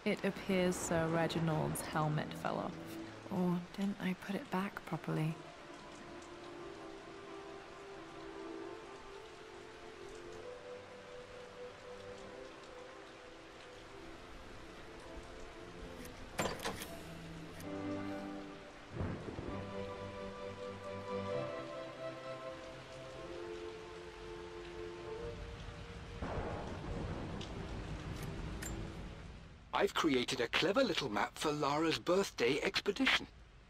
It appears Sir Reginald's helmet fell off. Or didn't I put it back properly? I've created a clever little map for Lara's birthday expedition.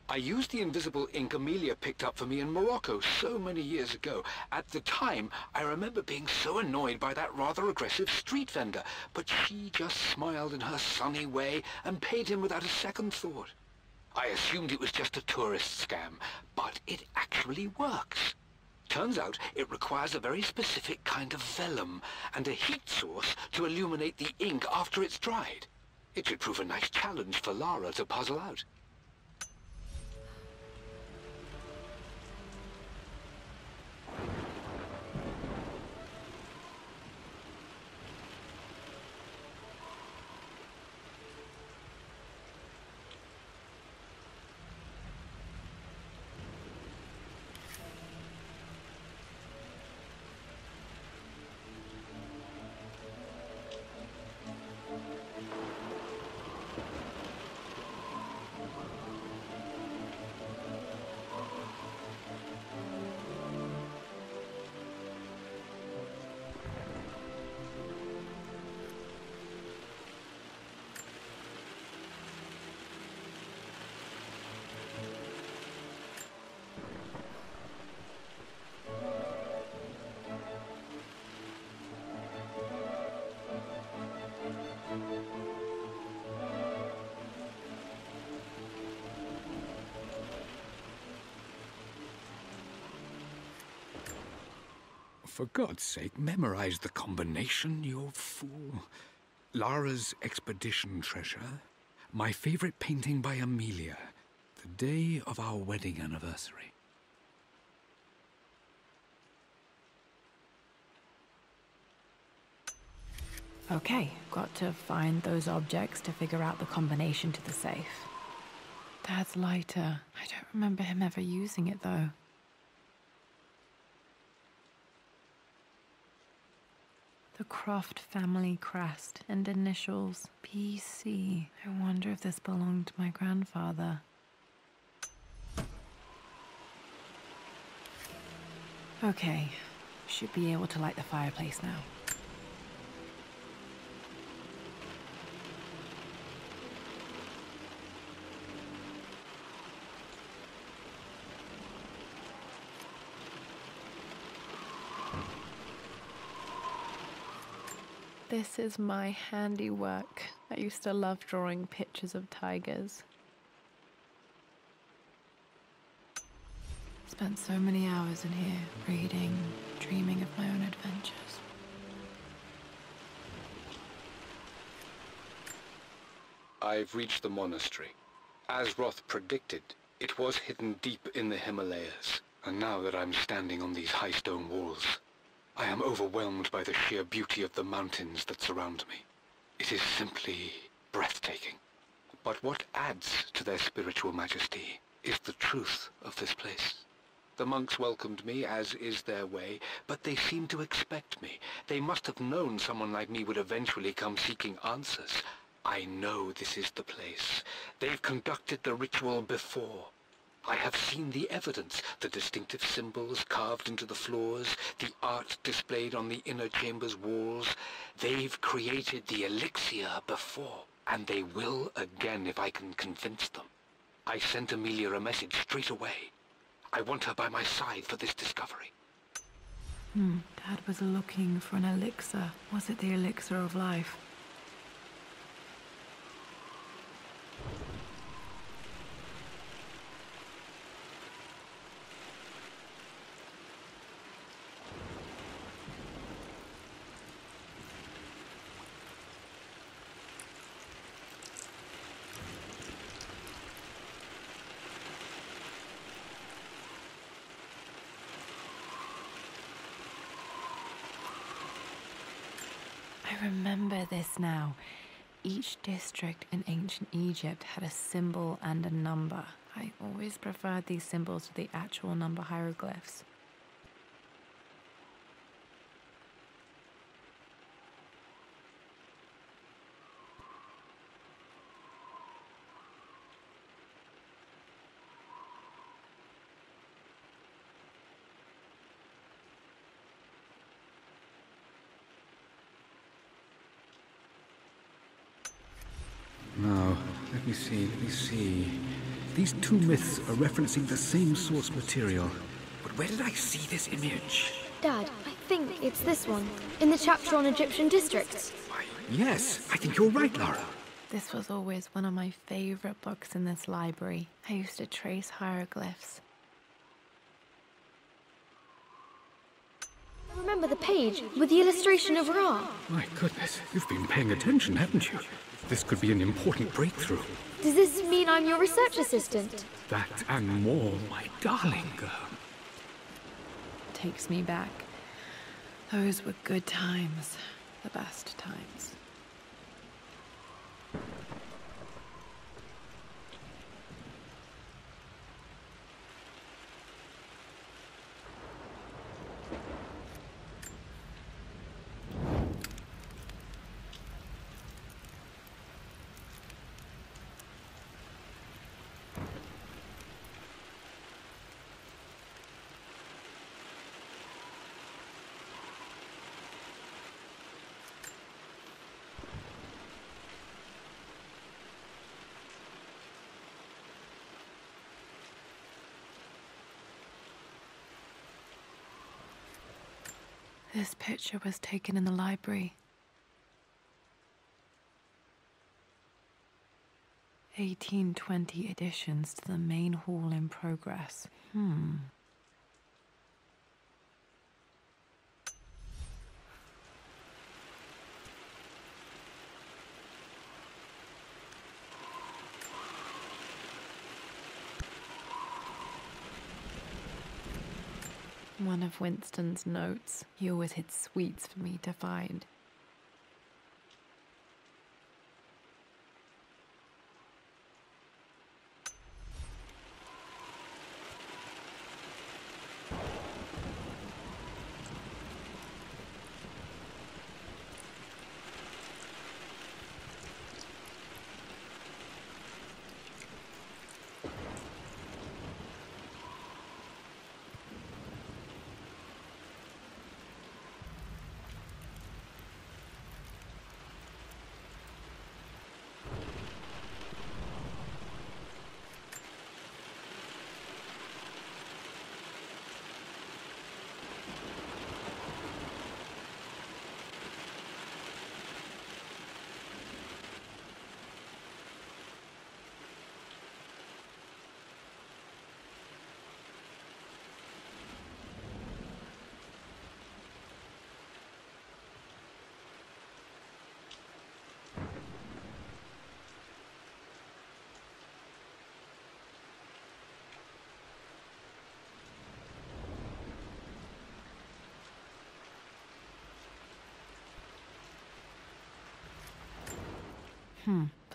I used the invisible ink Amelia picked up for me in Morocco so many years ago. At the time, I remember being so annoyed by that rather aggressive street vendor, but she just smiled in her sunny way and paid him without a second thought. I assumed it was just a tourist scam, but it actually works. Turns out it requires a very specific kind of vellum and a heat source to illuminate the ink after it's dried. It should prove a nice challenge for Lara to puzzle out. For God's sake, memorize the combination, you fool. Lara's expedition treasure, my favorite painting by Amelia, the day of our wedding anniversary. Okay, got to find those objects to figure out the combination to the safe. Dad's lighter. I don't remember him ever using it, though. The Croft family crest and initials PC. I wonder if this belonged to my grandfather. Okay, should be able to light the fireplace now. This is my handiwork. I used to love drawing pictures of tigers. Spent so many hours in here, reading, dreaming of my own adventures. I've reached the monastery. As Roth predicted, it was hidden deep in the Himalayas. And now that I'm standing on these high stone walls, I am overwhelmed by the sheer beauty of the mountains that surround me. It is simply breathtaking. But what adds to their spiritual majesty is the truth of this place. The monks welcomed me, as is their way, but they seemed to expect me. They must have known someone like me would eventually come seeking answers. I know this is the place. They've conducted the ritual before. I have seen the evidence, the distinctive symbols carved into the floors, the art displayed on the inner chamber's walls. They've created the elixir before, and they will again if I can convince them. I sent Amelia a message straight away. I want her by my side for this discovery. Dad was looking for an elixir. Was it the elixir of life? I remember this now. each district in ancient Egypt had a symbol and a number. I always preferred these symbols to the actual number hieroglyphs. Now, let me see. These two myths are referencing the same source material. But where did I see this image? Dad, I think it's this one, in the chapter on Egyptian districts. Why, yes, I think you're right, Lara. This was always one of my favorite books in this library. I used to trace hieroglyphs. Remember the page with the illustration of Ra? My goodness, you've been paying attention, haven't you? This could be an important breakthrough. Does this mean I'm your research assistant? That and more, my darling girl. Takes me back. Those were good times. The best times. This picture was taken in the library. 1820 additions to the main hall in progress. One of Winston's notes. He always hid sweets for me to find.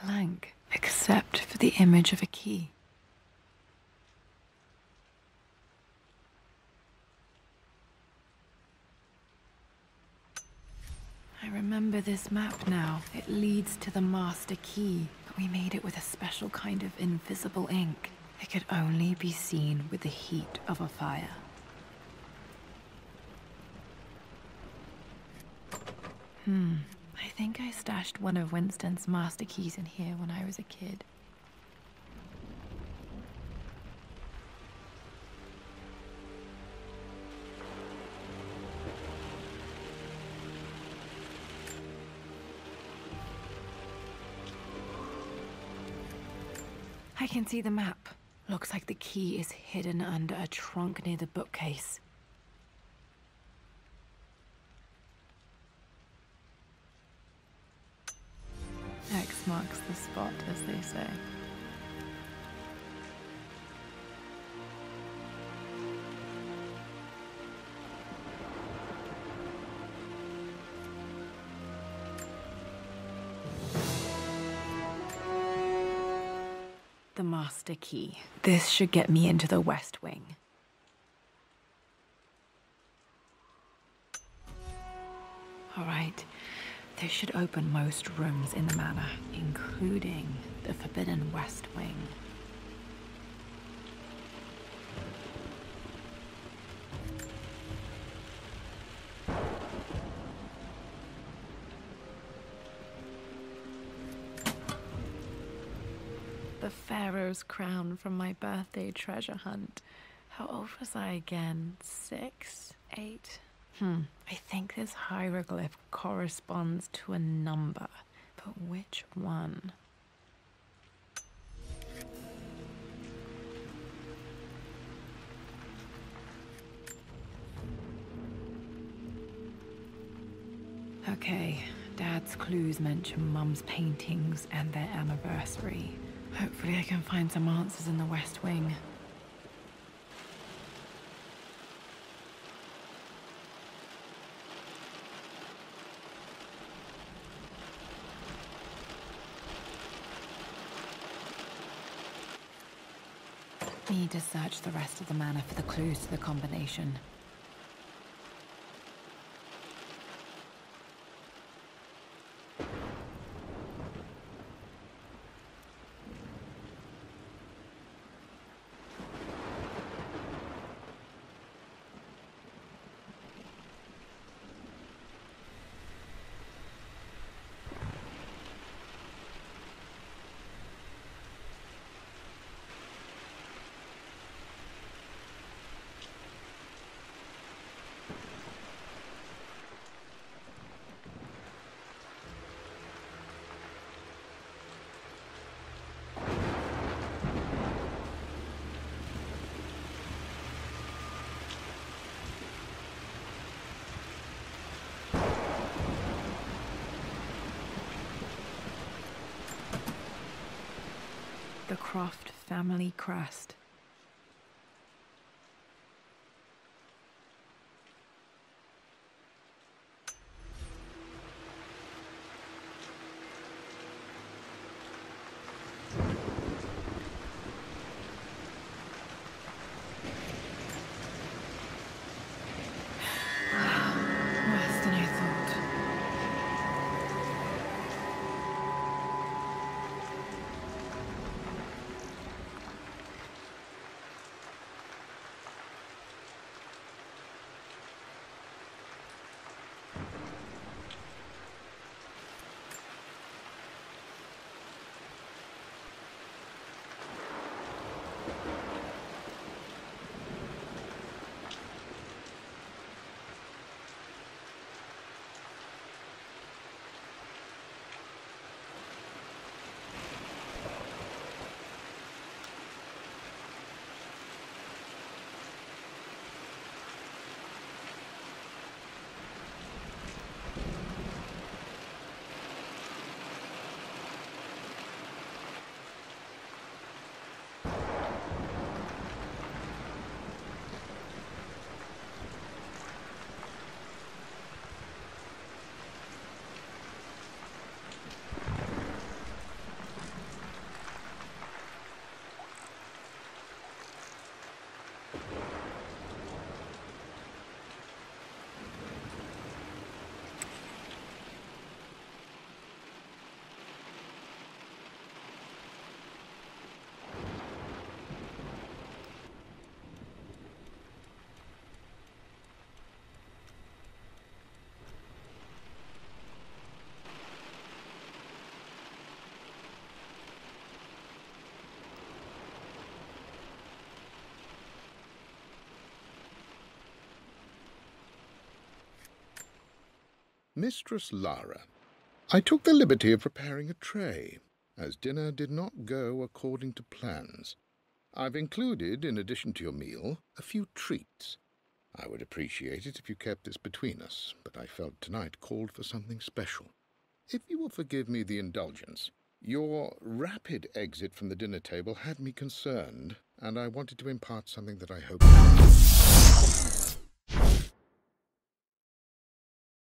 Blank, except for the image of a key. I remember this map now. It leads to the master key, but we made it with a special kind of invisible ink. It could only be seen with the heat of a fire. I think I stashed one of Winston's master keys in here when I was a kid. I can see the map. Looks like the key is hidden under a trunk near the bookcase. X marks the spot, as they say. the master key. This should get me into the West Wing. All right. This should open most rooms in the manor, including the forbidden West Wing. The Pharaoh's crown from my birthday treasure hunt. How old was I again? 6? 8? I think this hieroglyph corresponds to a number, but which one? Okay, Dad's clues mention Mum's paintings and their anniversary. Hopefully I can find some answers in the West Wing. Need to search the rest of the manor for the clues to the combination. The Croft family crest. Worse than I thought. Mistress Lara, I took the liberty of preparing a tray, as dinner did not go according to plans. I've included, in addition to your meal, a few treats. I would appreciate it if you kept this between us, but I felt tonight called for something special. If you will forgive me the indulgence, your rapid exit from the dinner table had me concerned, and I wanted to impart something that I hope...